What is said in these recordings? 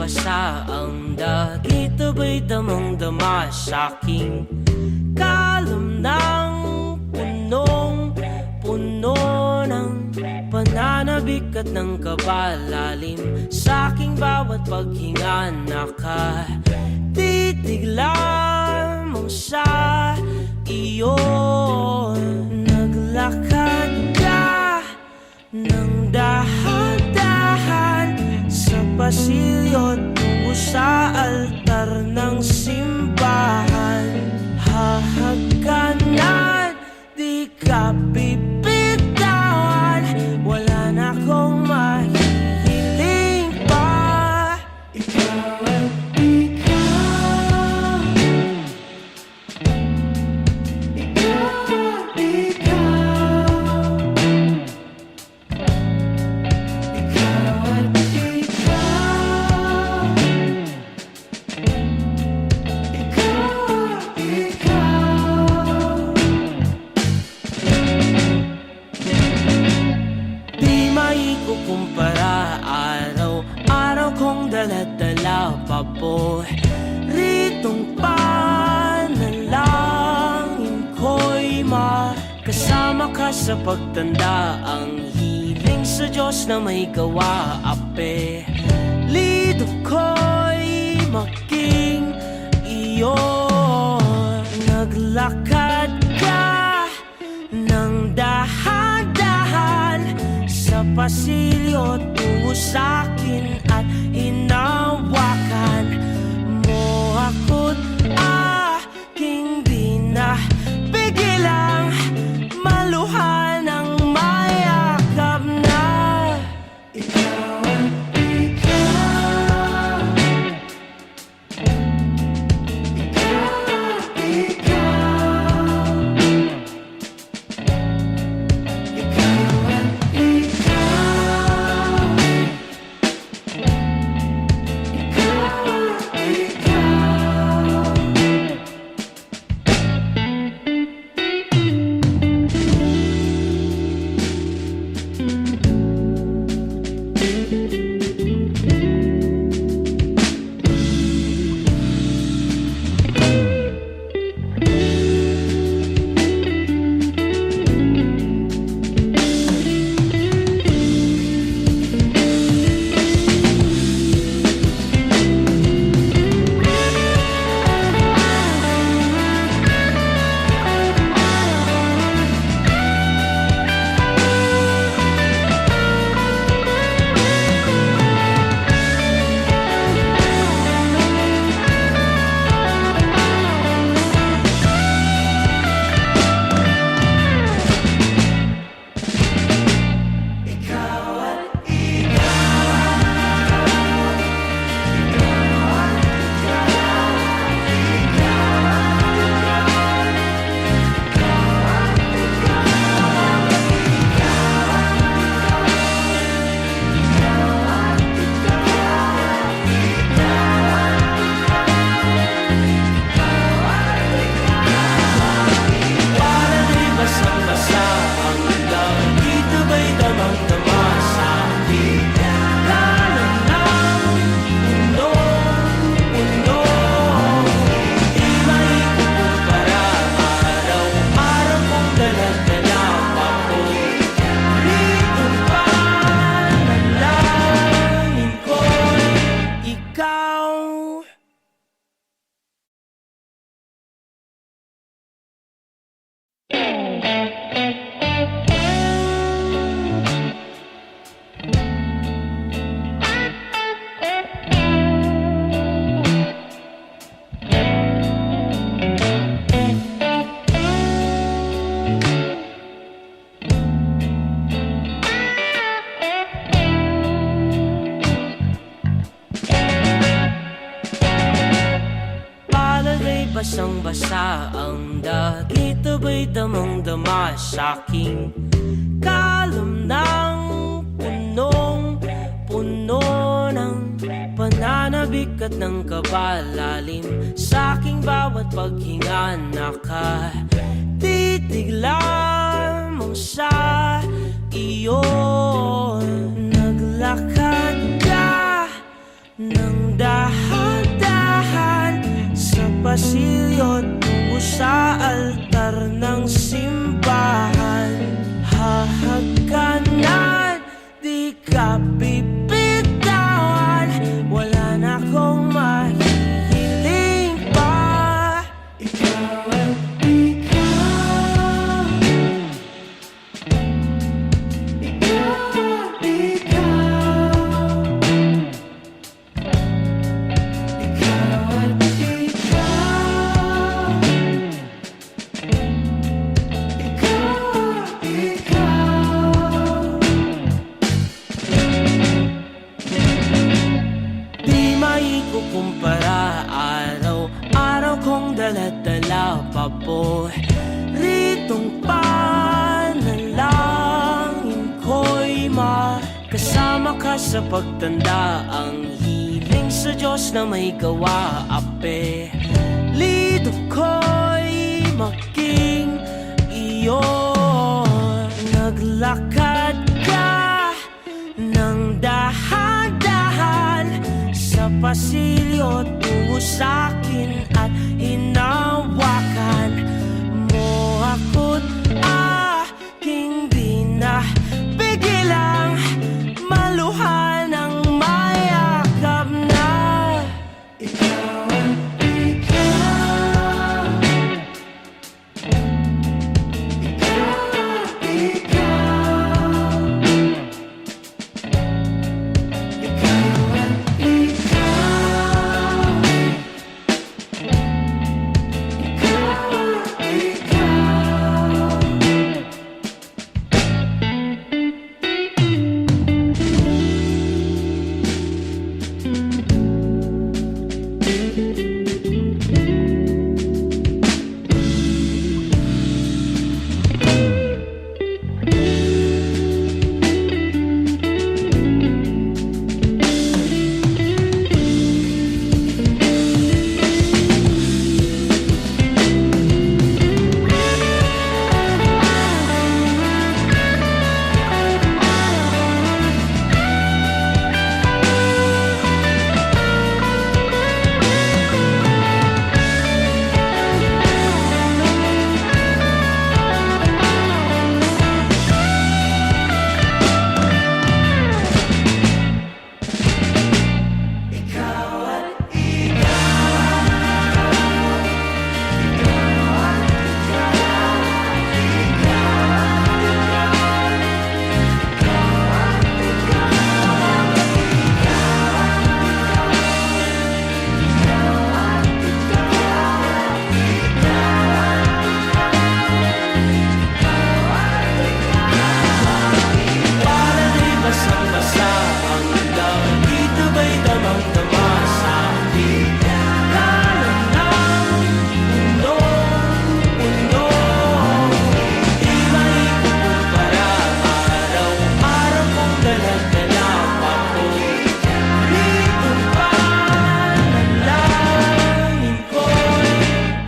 basa ang dagit, aba'y damang-dama sa'king kalam ng punong-puno ng pananabik at ng kabalalim. Sa'king bawat paghinga nakatitig lamang sa iyo. Naglakad ka ng dahan-dahan sa pasilyo tungo sa altar ng simbahan. Hahagkanan, di ka bibitawan, wala na akong mahihiling pa. Ikaw at ikaw, ikaw at ikaw, ikaw at ikaw, ikaw at ikaw. Di maikukumpara, araw-araw kong dala-dala paboritong panalangin ko'y makasama ka sa pagtanda. Ang hiling sa Diyos na may gawa, apelido ko'y maging iyo. Naglakad ka ng dahan-dahan sa pasilyo tungo sa'kin at hinawakan mo ako't aking di na pigilang maluhan ng mayakap na. Ikaw at ikaw, ikaw at ikaw, ikaw at ikaw, ikaw at ikaw. Basang-basa ang dagit, aba'y damang-dama sa'king kalam ng punong-puno ng pananabik at ng kabalalim. Sa'king bawat paghinga nakatitig lamang sa iyo. Naglakad ka ng pasilyo tungo sa altar ng simbahan. Hahagkanan, di ka bibitawan, wala na akong mahihiling pa. Ikaw at ikaw, ikaw at ikaw, ikaw at ikaw, di maikukumpara, araw-araw kong dala-dala pa po ritong panalangin ko'y makasama ka sa pagtanda. Ang hiling sa Diyos na may gawa, apelido ko'y maging iyo. Naglakad ka ng dahan-dahan sa pasilyo tungo sa'kin at hinawakan mo ako't aking di na pigilang maluhan ng mayakap na. Ikaw at ikaw, ikaw at ikaw, ikaw at ikaw, ikaw at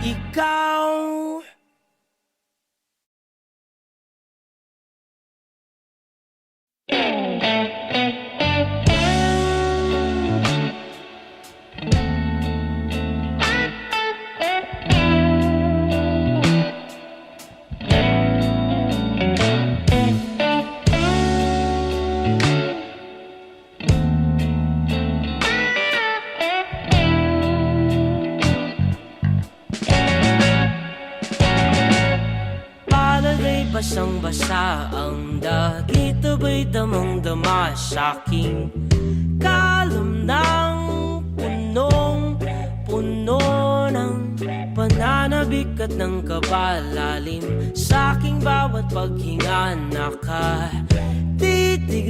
ikaw. Basang-basa ang dagit, abay damang-dama sa'king kalam ng punong-puno ng pananabik at ng kabalalim. Sa'king bawat paghinga nakatitig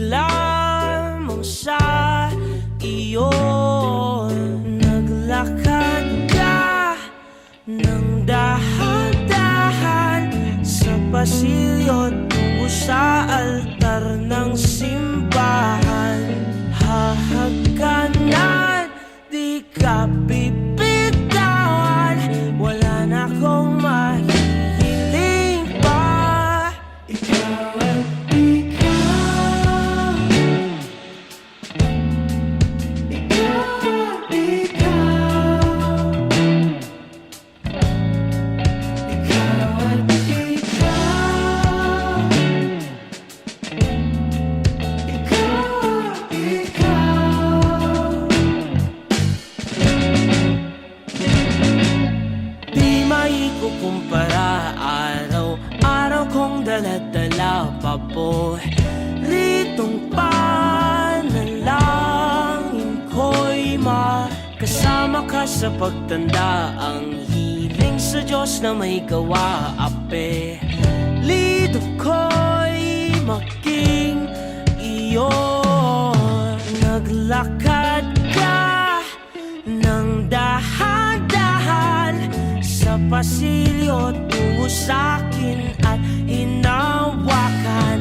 lamang sa iyo. Naglakad ka ng dahan-dahan sa pasilyo tungo sa altar ng simbahan. Hahagkanan, di ka bibitawan, wala na akong mahihiling pa. Ikaw at ikaw, ikaw at ikaw, maikukumpara. Araw-araw kong dala-dala paboritong panalangin ko'y makasama ka sa pagtanda. Ang hiling sa Diyos na may gawa, apelido ko'y maging iyo. Naglakad ka ng dahan-dahan sa pasilyo tungo sa'kin at hinawakan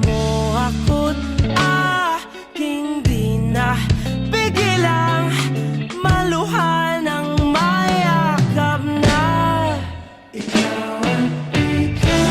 mo ako't aking pinapigilang maluhan ng mayakap na ikaw ang ikaw.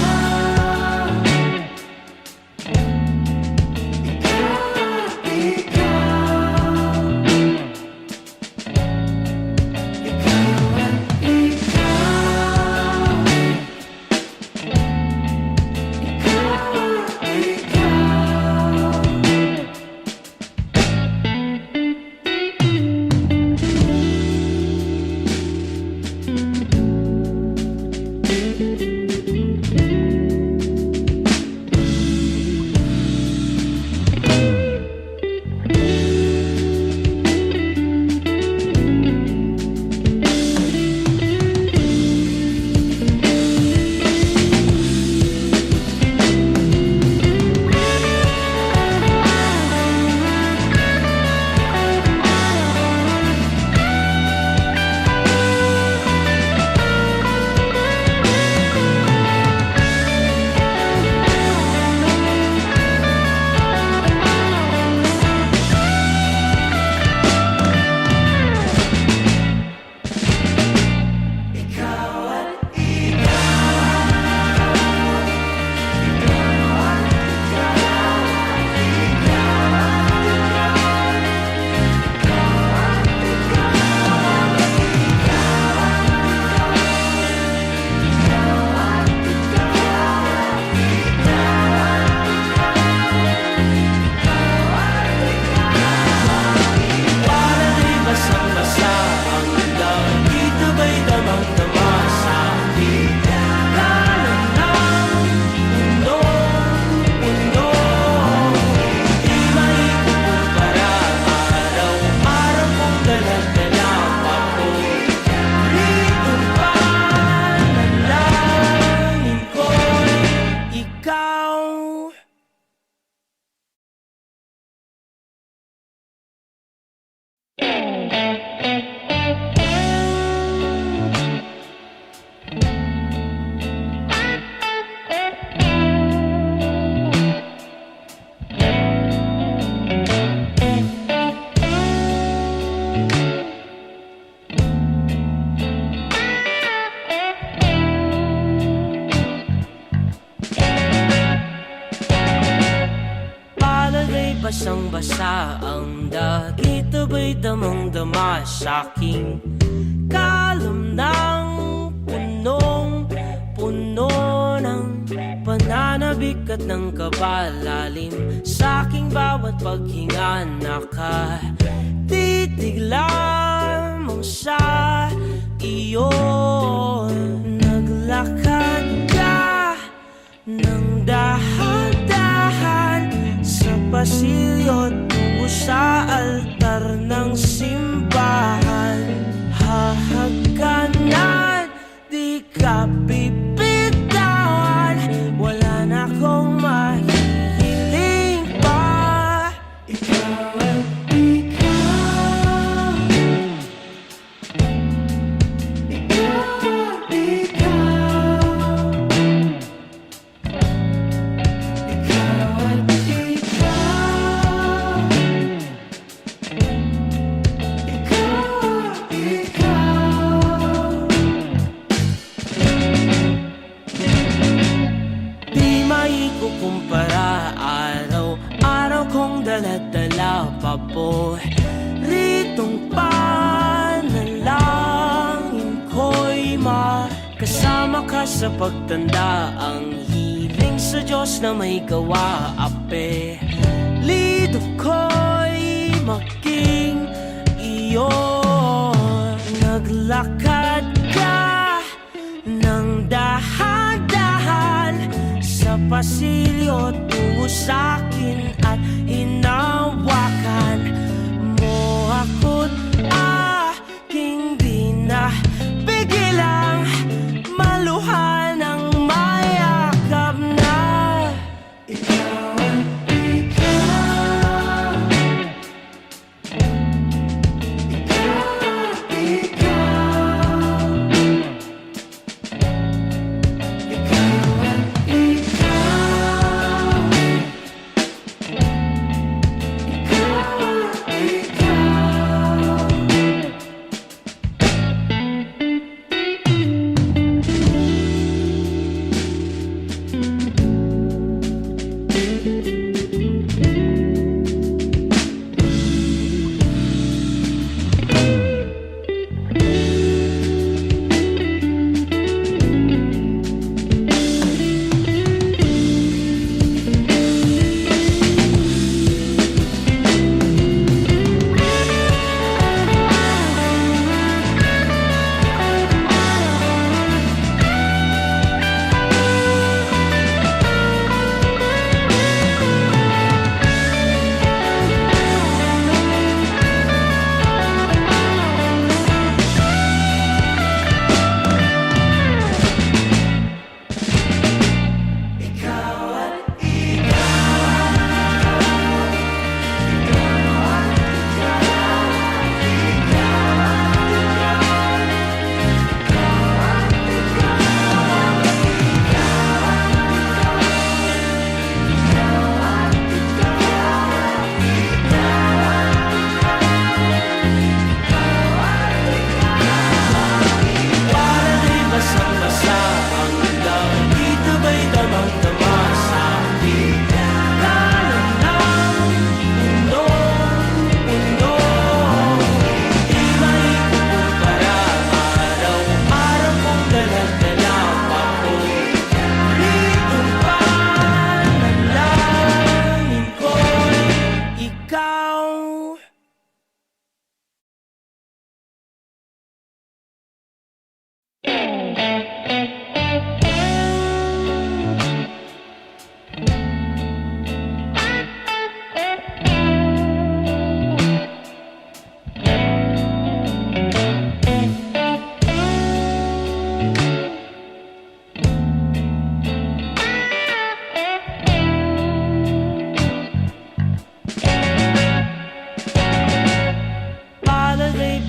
Basang-basa ang dagit, aba'y damang-dama sa'king kalam ng punong-puno ng pananabik at ng kabalalim. Sa'king bawat paghinga nakatitig lamang sa iyo. Naglakad ka ng dahan-dahan sa pasilyo tungo sa altar ng simbahan. Hahagkanan, di ka bibitawan. Wala na akong mahihiling pa. Ikaw ang ikaw. Ikaw ang ikaw. Ikaw ang kumpara. Araw-araw kong dala-dala paboritong panalangin ko'y makasama ka sa pagtanda. Ang hiling sa Diyos na may gawa, apelido ko'y maging iyo. Naglakad ka dahan-dahan sa pasilyo tungo sa'kin at hinawakan mo ako't aking di na pigilang maluhan ng mayakap na ikaw ang ikaw.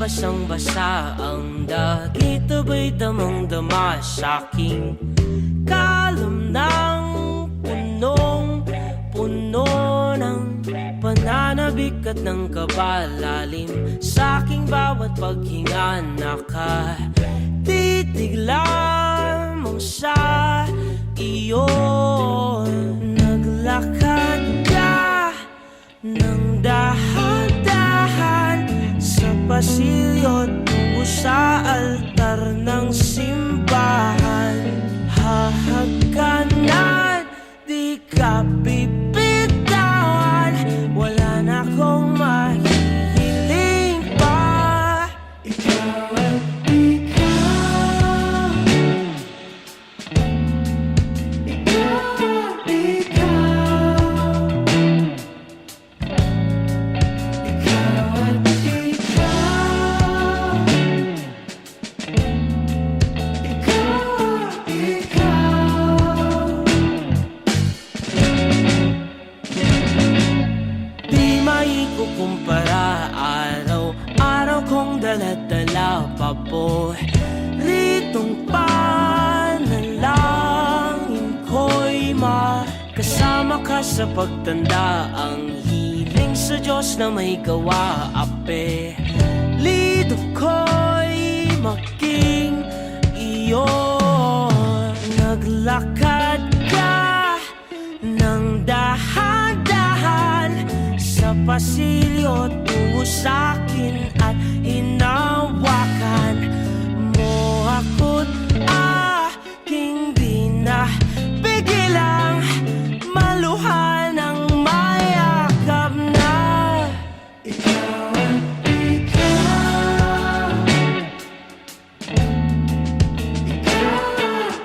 Basang-basa ang dagit, aba'y damang-dama sa'king kalam ng punong-puno ng pananabik at ng kabalalim. Sa'king bawat paghinga nakatitig lamang sa iyo. Naglakad ka ng dahan-dahan sa pasilyo tungo sa altar ng simbahan. Hahagkanan, di ka bibitawan, wala na akong mahihiling pa. Ikaw at ikaw, ikaw at ikaw, ikaw at kumpara, araw-araw kong dala-dala paboritong panalangin ko'y makasama ka sa pagtanda. Ang hiling sa Diyos na may gawa, apelido ko'y maging iyo. Naglakad ka ng dahan-dahan sa pasilyo tungo sa'kin at hinawakan mo ako't aking di na pigilang maluhan ng mayakap na ikaw at ikaw, ikaw at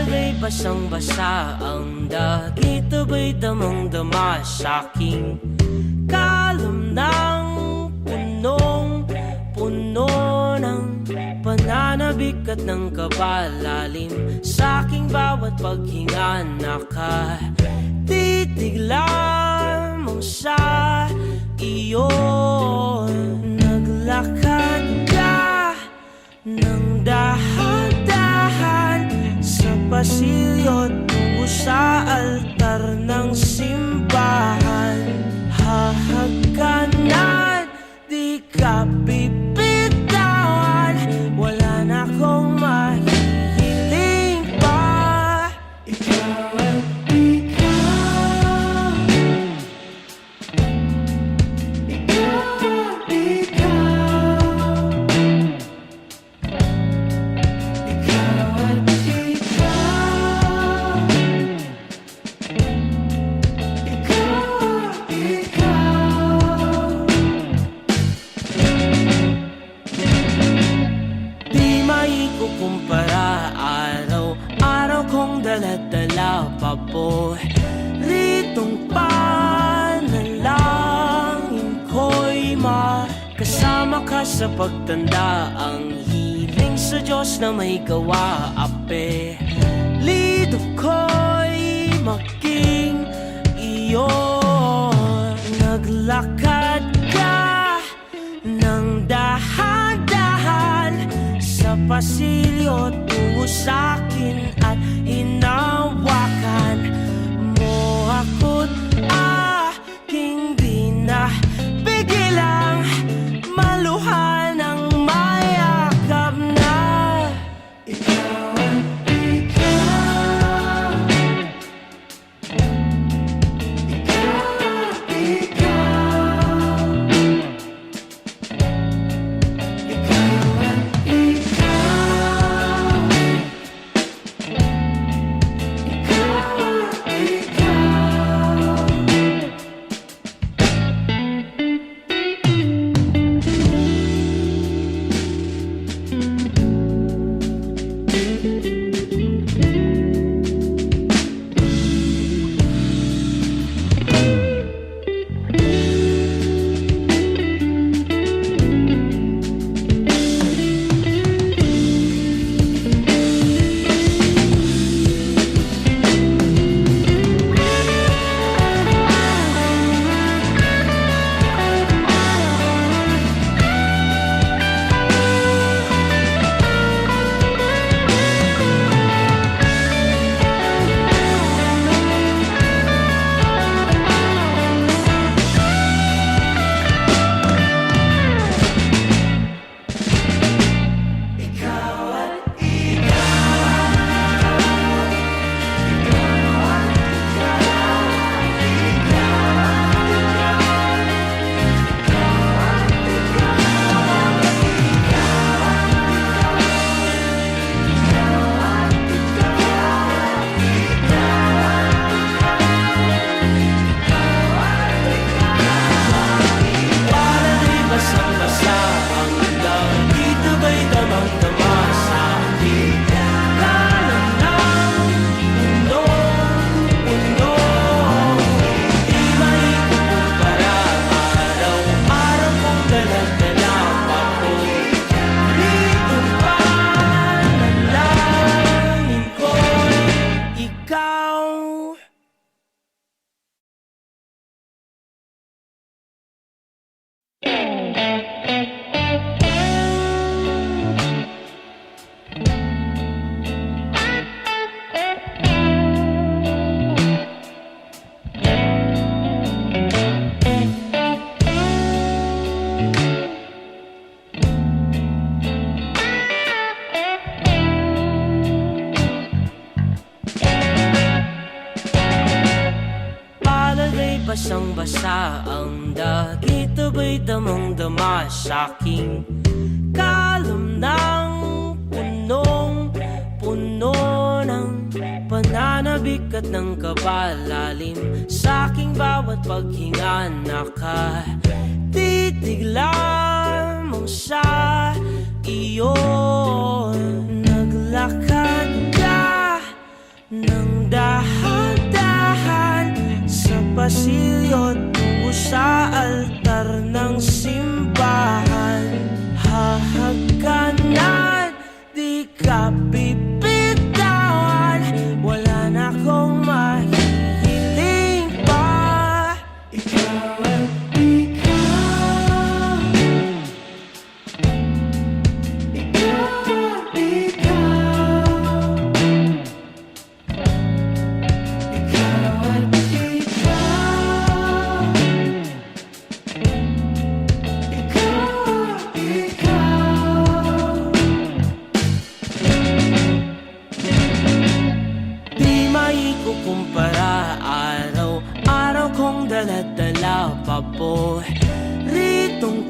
Palagay basang-basa ang dagit, abay damang-dama sa'king kalam ng punong-puno ng pananabik at ng kabalalim. Sa'king bawat paghinga nakatitig lamang sa iyo. Naglakad ka ng dahan-dahan sa pasilyo tungo sa altar ng simbahan. Hahagkanan, di ka bibitawan, wala na akong mahihiling pa. Ikaw at ikaw, ikaw at ikaw, ikaw at ikaw, di maikukumpara, araw-araw kong dala-dala pa po ritong panalangin ko'y makasama ka sa pagtanda. Ang hiling sa Diyos na may gawa, apelido ko'y maging iyo. Naglakad ka ng dahan-dahan sa pasilyo tungo sa'kin at hinawakan mo ako't aking binabigilang maluhan ng mayakap na. Ikaw at ikaw, ikaw at ikaw, ikaw at ikaw, ikaw at ikaw. Palagay basang-basa ang dagit, abay damang-dama sa'king kalam ng punong-puno. Di maikukumpara, araw-araw kong dala-dala pa po ritong panalangin ko'y ikaw. Palagay basang-basa ang dagit, abay damang-dama sa'king kalam ng punong-puno ng pananabik at ng kabalalim. Sa'king bawat paghinga nakatitig lamang sa iyo. Naglakad ka pasilyo tungo sa altar ng simbahan. Hahagkanan, di ka bibitawan, wala na akong mahihiling pa. Ikaw at ikaw, ikaw at ikaw, ikaw at ikaw, ikaw at ikaw. Di maikukumpara, araw-araw kong dala-dala paboritong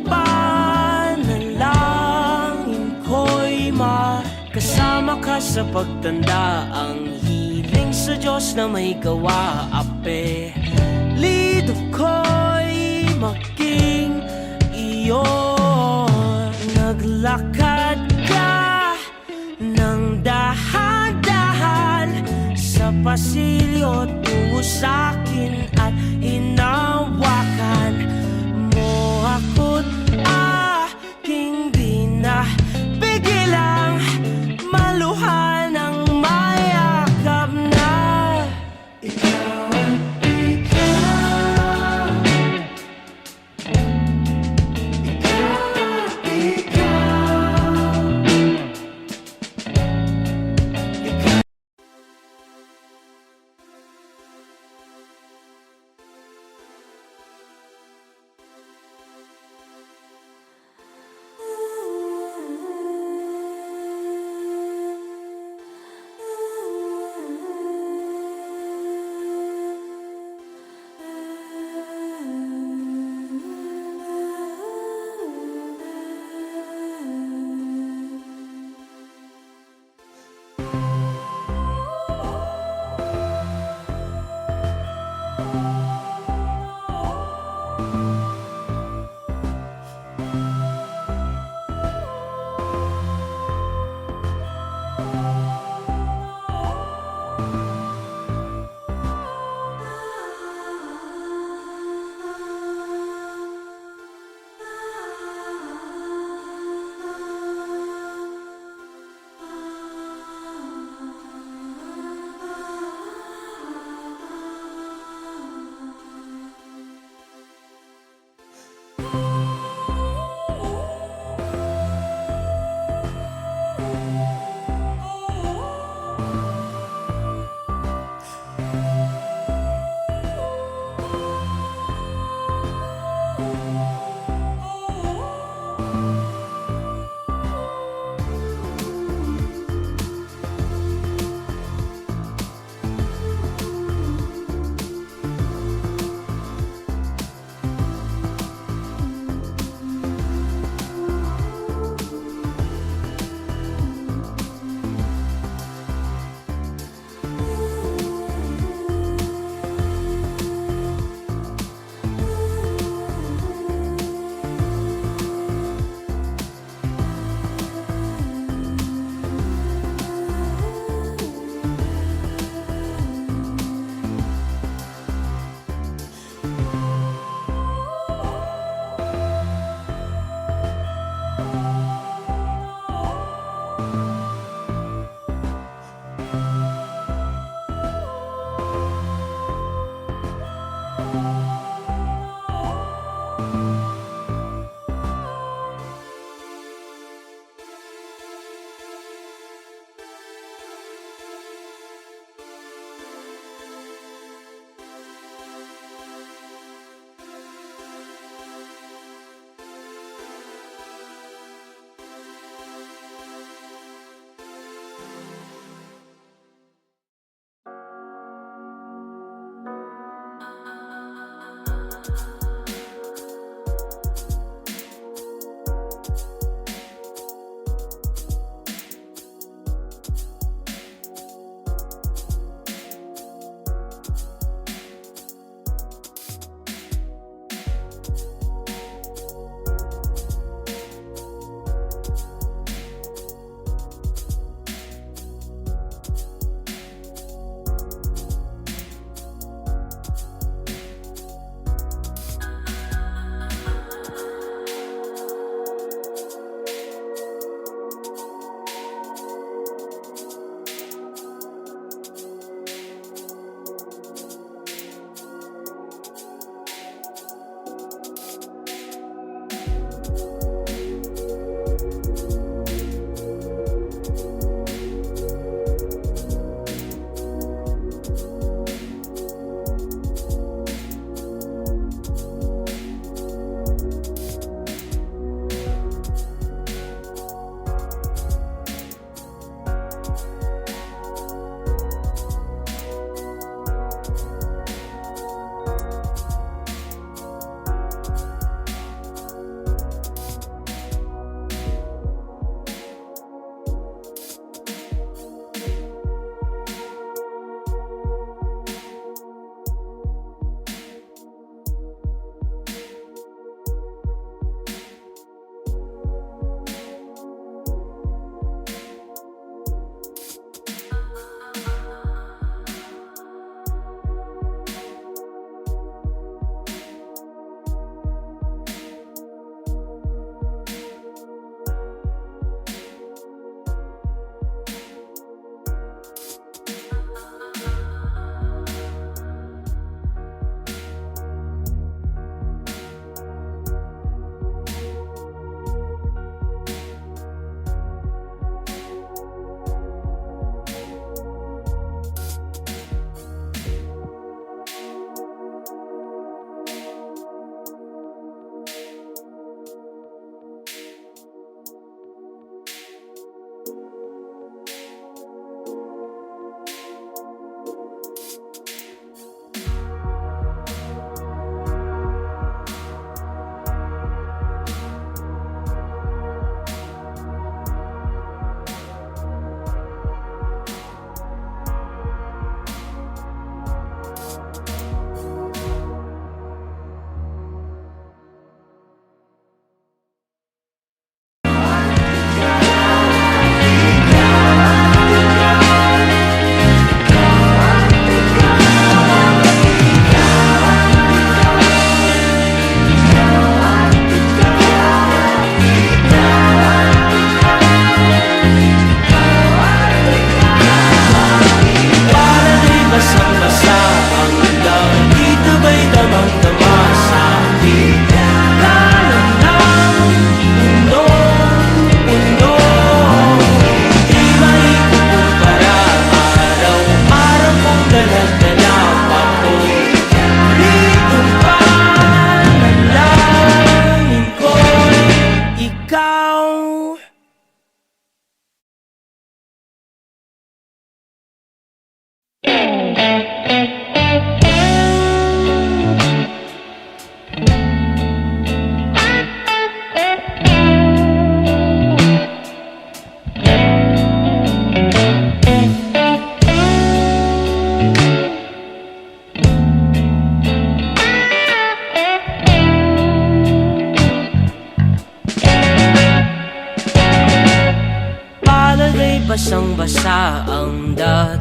panalangin ko'y makasama ka sa pagtanda. Ang hiling sa Diyos na may gawa, apelido ko'y maging iyo. Naglakad ka ng dahan-dahan sa pasilyo tungo sa'kin at hinawakan mo ako't aking binabigilang maluhan ng mayakap na. Ikaw at ikaw, ikaw at ikaw, ikaw.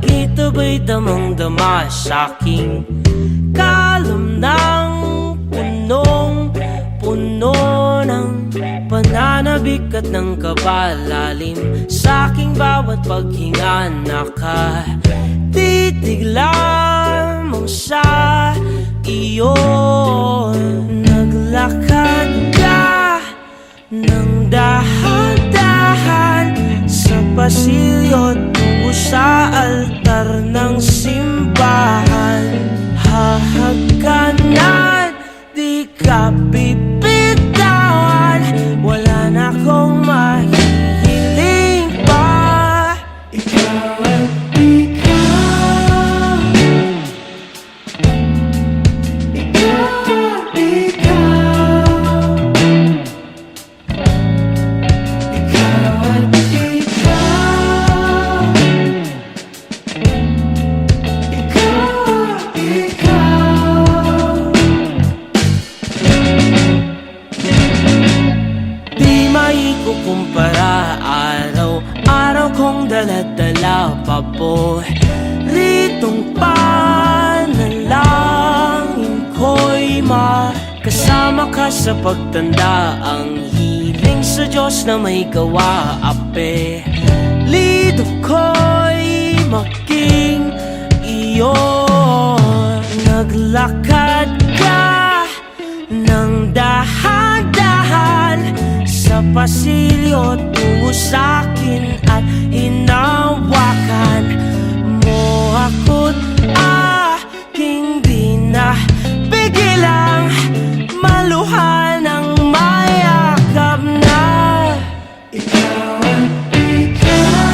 dito ba'y damang-dama sa'king kalam ng punong-puno ng pananabik at ng kabalalim. Sa'king bawat paghinga nakatitig lamang sa iyo. Naglakad ka ng dahan-dahan sa pasilyo tungo sa altar ng simbahan. Hahagkanan, di ka bibitawan, wala na akong mahihiling pa. Ikaw at ikaw, ikaw at ikaw, ikaw at ikaw, di maikukumpara, araw-araw kong dala-dala pa po ritong panalangin ko'y makasama ka sa pagtanda. Ang hiling sa Diyos na may gawa, apelido ko'y maging iyo. Naglakad ka ng dahan-dahan sa pasilyo tungo sa'kin at hinawakan mo ako't aking binabigilang maluhan ng mayakap na. Ikaw at ikaw,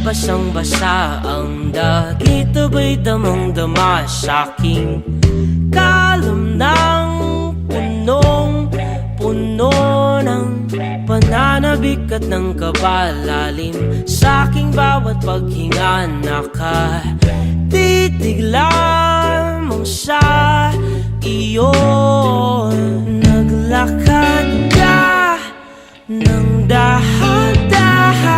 basang-basa ang dagito ba'y damang-dama sa'king kalam ng punong-puno ng pananabik at ng kabalalim. Sa'king bawat paghinga nakatitig lamang sa iyo. Naglakad ka ng dahan-dahan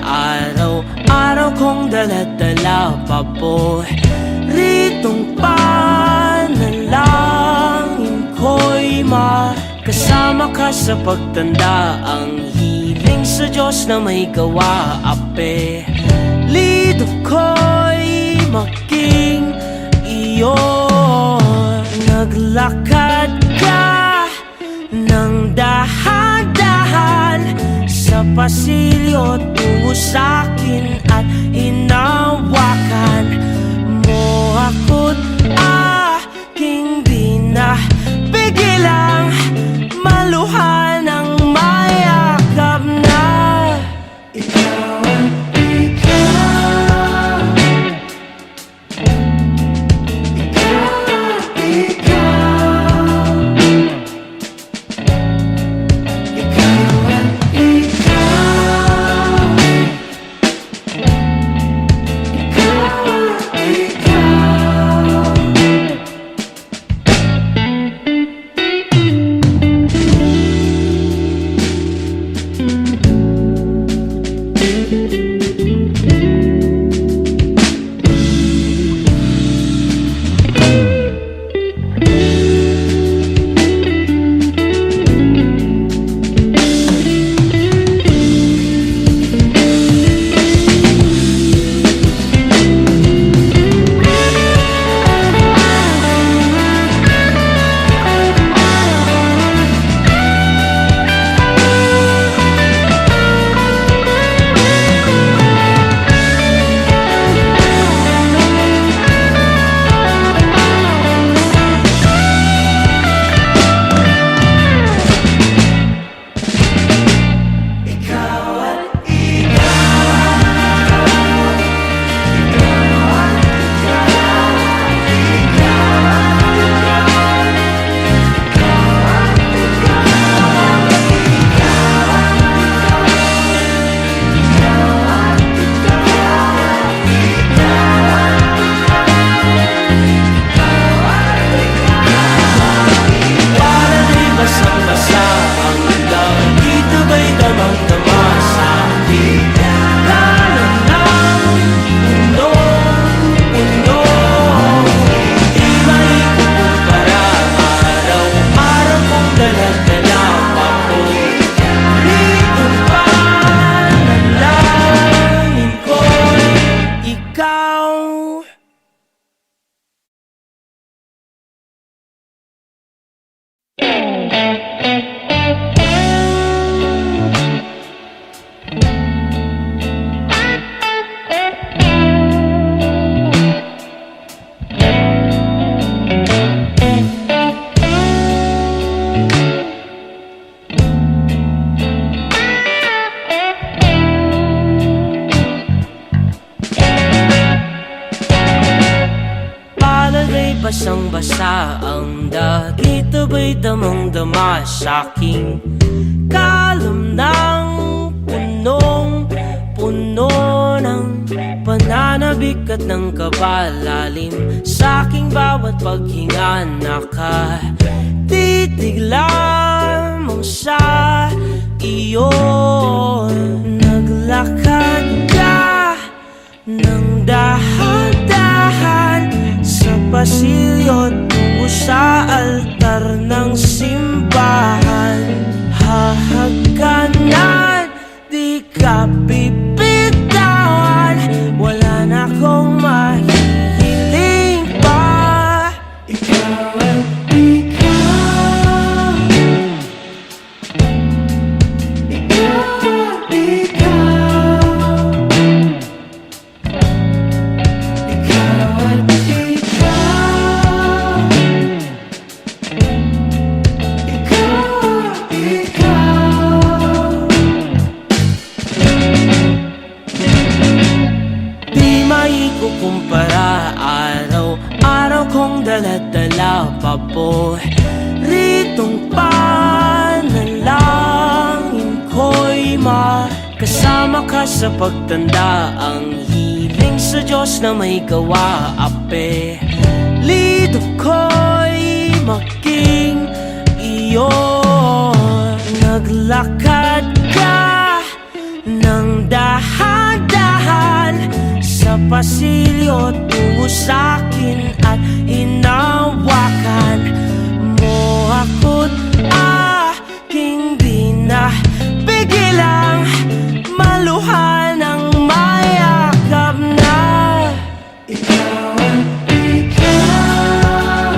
Araw-araw kong dala-dala paboritong panalangin ko'y makasama ka sa pagtanda. Ang hiling sa Diyos na may gawa, apelido ko'y maging iyo. Naglakad ka ng dahan-dahan sa pasilyo tungo sa'kin at hinawakan mo ako't aking di na pigilang maluhan ng mayakap na ikaw ang ikaw. Basang-basa ang dagit, aba'y damang-dama sa'king kalam ng punong-puno ng pananabik at ng kabalalim. Sa'king bawat paghinga nakatitig lamang sa iyo. Naglakad ka ng dahan-dahan sa pasilyo tungo sa altar ng simbahan. Hahagkanan, di ka bibitawan, wala na akong mahihiling pa. Ikaw ang ikaw. Ikaw ang ikaw. Ikaw ang kumpara, araw-araw kong dala-dala paboritong panalangin ko'y makasama ka sa pagtanda. Ang hiling sa Diyos na may gawa, apelido ko'y maging iyo. Naglakad ka ng dahan pasilyo tungo sa'kin at hinawakan mo ako't aking di na pigilang maluhan ng mayakap na ikaw at ikaw,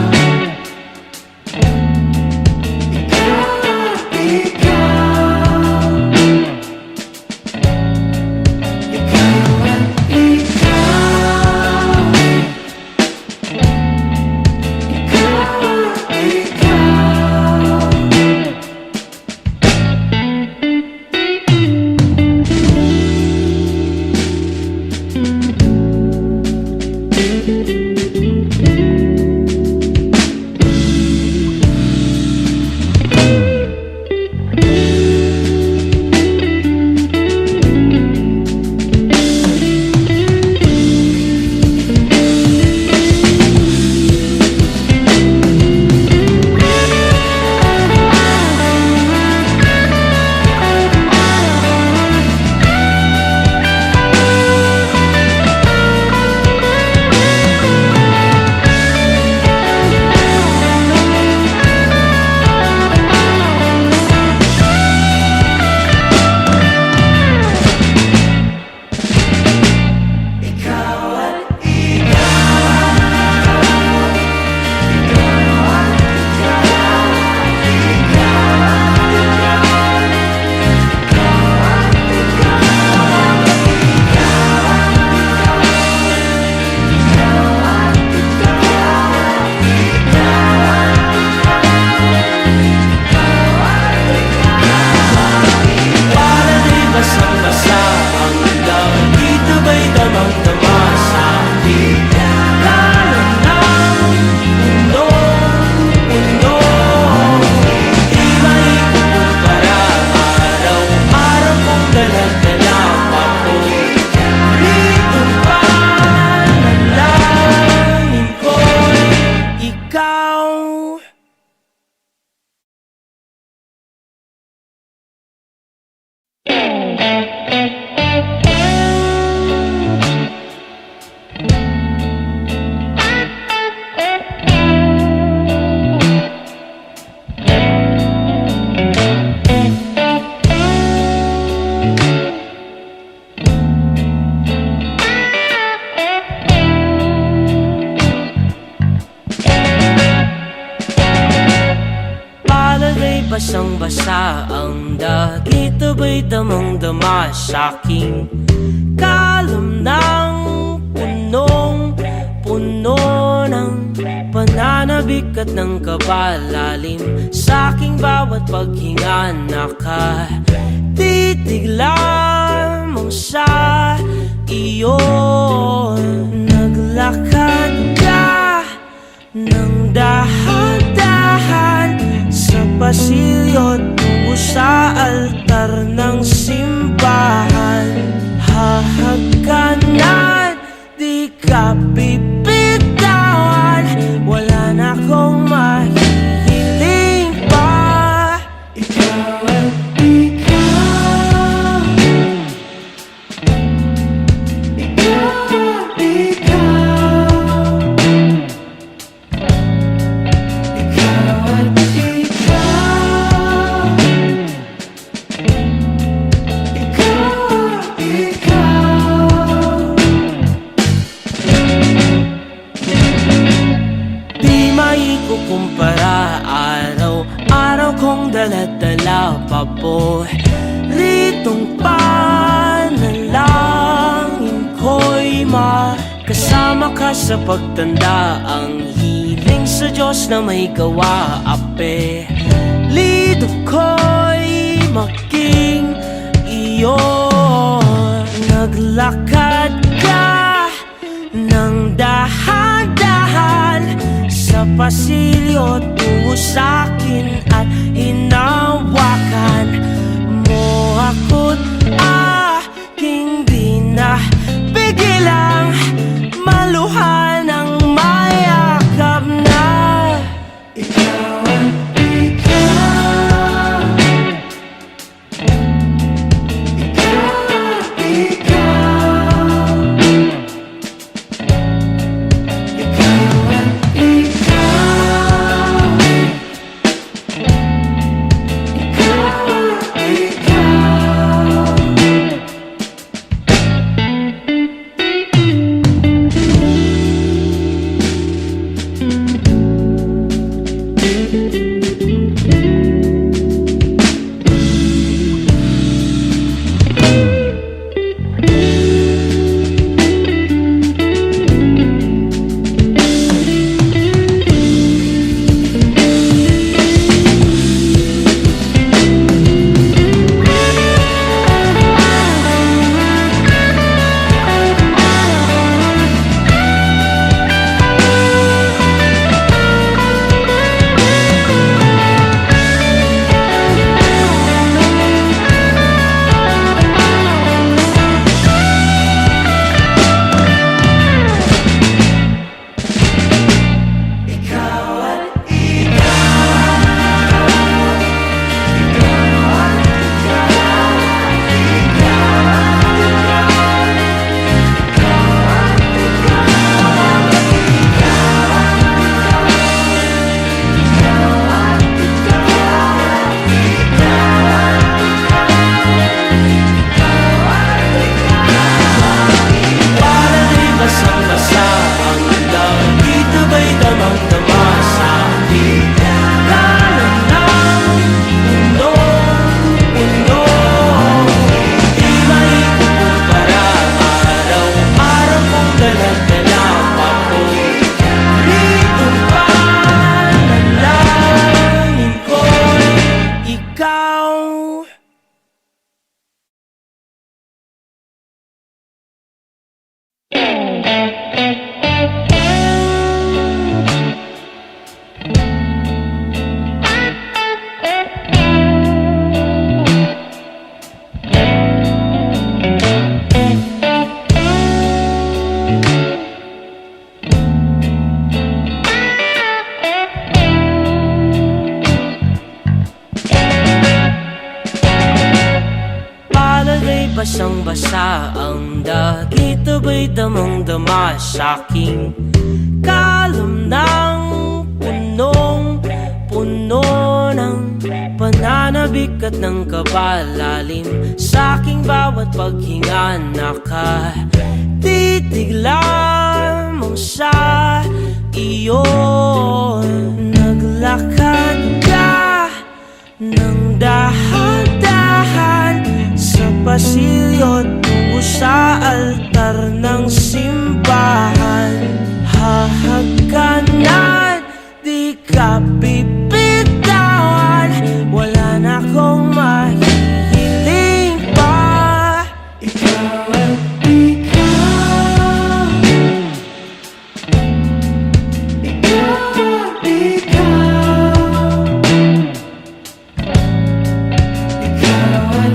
basang-basa ang dagit, abay damang-dama sa'king kalam ng punong-puno ng pananabik at ng kabalalim. Sa'king bawat paghinga nakatitig lamang sa iyo. Naglakad ka ng dahan-dahan sa pasilyo tungo sa altar ng simbahan. Hahagkanan, di ka bibitawan, wala na akong mahihiling pa. Ikaw at ikaw, ikaw at ikaw, ikaw at kumpara, araw-araw kong dala-dala paboritong panalangin ko'y makasama ka sa pagtanda. Ang hiling sa Diyos na may gawa, apelido ko'y maging iyo. Naglakad ka ng dahan-dahan sa pasilyo tungo sa'kin at hinawakan mo ako't aking di na pigilang maluhan ng mayakap na ikaw at ikaw, ikaw at ikaw, Basang-basa ang dagit, aba'y damang-dama sa'king kalam ng punong-puno ng pananabik at ng kabalalim. Sa'king bawat paghinga nakatitig lamang sa iyo. Naglakad ka ng dahan-dahan sa pasilyo tungo sa altar ng simbahan. Hahagkanan, di ka bibitawan, wala na akong mahihiling pa. Ikaw at ikaw, ikaw at ikaw, ikaw at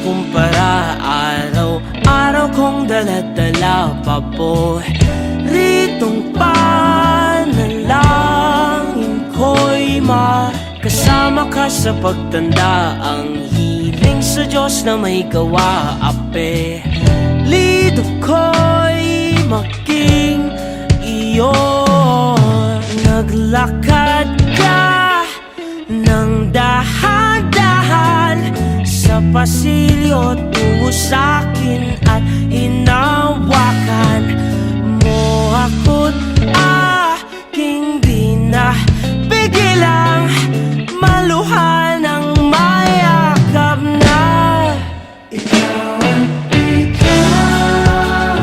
kumpara, araw-araw kong dala-dala paboritong panalangin ko'y makasama ka sa pagtanda. Ang hiling sa Diyos na may gawa, apelido ko'y maging iyo. Naglakad ka ng dahan-dahan sa pasilyo tungo sa'kin at hinawakan mo ako't aking di na pigilang maluhan ng mayakap na. Ikaw at ikaw,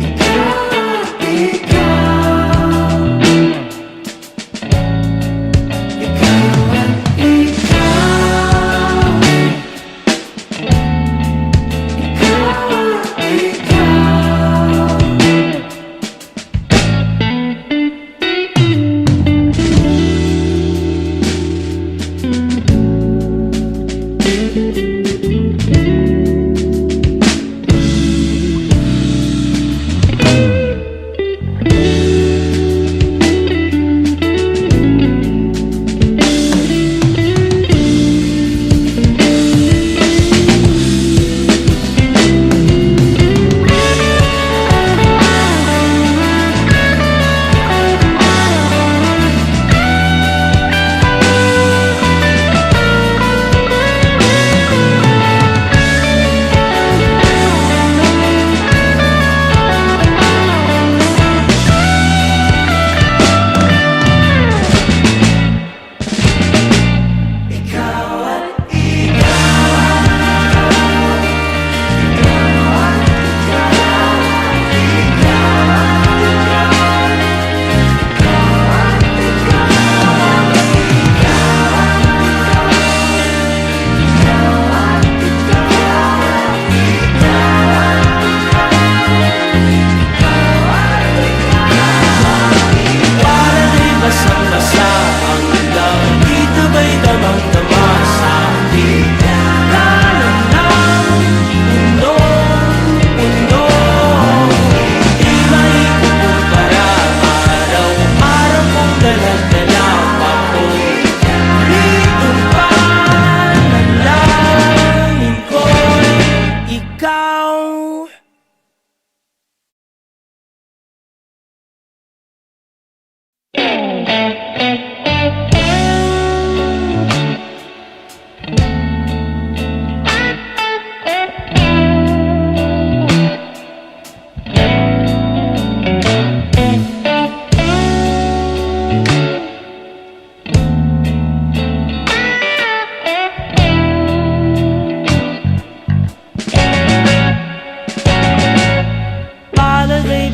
ikaw at ikaw, ikaw at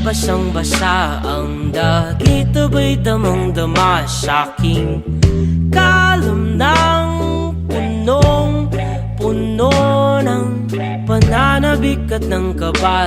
basang-basa ang dagit, aba'y damang-dama sa'king kalam ng punong-puno ng pananabik at ng kaba.